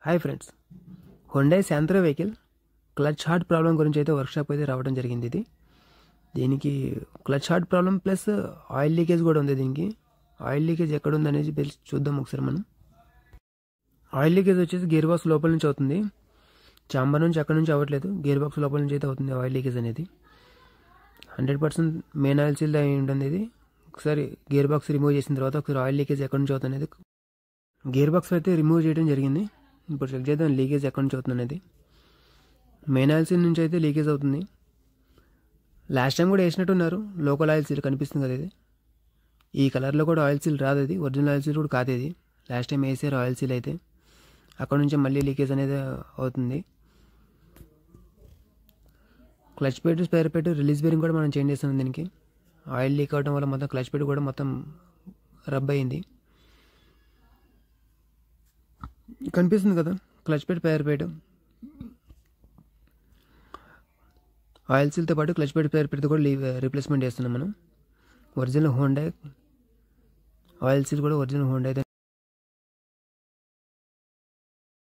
Hi friends, Hyundai Santro vehicle clutch heart problem గురించి అయితే workshop అయితే రావడం జరిగింది. దీనికి clutch heart problem plus oil leakage కూడా ఉంది. దీనికి ఆయిల్ లీకేజ్ ఎక్కడ ఉంది అనేది చూద్దాం ఒకసారి మనం. ఆయిల్ లీకేజ్ వచ్చేసి గేర్ బాక్స్ లోపల నుంచి అవుతుంది, చాంబర్ నుంచి అక్కడ నుంచి అవ్వట్లేదు, గేర్ బాక్స్ లోపల నుంచి అయితే అవుతుంది ఆయిల్ లీకేజ్ అనేది. 100% మెయిన్ ఆయిల్ సీల్ అయి ఉంటుంది. ఇది ఒకసారి గేర్ బాక్స్ రిమూవ్ చేసిన తర్వాత ఒకసారి ఆయిల్ లీకేజ్ ఎక్కడి నుంచి అవుతుంది అనేది గేర్ బాక్స్ అయితే రిమూవ్ చేయడం జరిగింది. ఇప్పుడు చెక్ చేద్దాం లీకేజ్ ఎక్కడి నుంచి అవుతుంది అనేది. మెయిన్ ఆయిల్ సీల్ నుంచి అయితే లీకేజ్ అవుతుంది. లాస్ట్ టైం కూడా వేసినట్టున్నారు, లోకల్ ఆయిల్ సీల్ కనిపిస్తుంది కదా. ఇది ఈ కలర్లో కూడా ఆయిల్ సీల్ రాదు, అది ఒరిజినల్ ఆయిల్ సీల్ కూడా కాదు. ఇది లాస్ట్ టైం వేసారు ఆయిల్ సీల్ అయితే, అక్కడ నుంచి మళ్ళీ లీకేజ్ అనేది అవుతుంది. క్లచ్ పెడ్, స్పేర్ పెడ్, రిలీజ్ బేరింగ్ కూడా మనం చేంజ్ చేస్తాం. దీనికి ఆయిల్ లీక్ అవడం వల్ల మొత్తం క్లచ్ పెడ్ కూడా మొత్తం రబ్ అయింది. కనిపిస్తుంది కదా క్లచ్ పెడ్, స్పేర్ పెడ్, ఆయిల్ సీల్తో పాటు క్లచ్ పెడ్, స్పేర్ పెడ్ కూడా రీప్లేస్మెంట్ చేస్తున్నాం మనం. ఒరిజినల్ హుండై ఆయిల్ సీల్ కూడా ఒరిజినల్ హుండై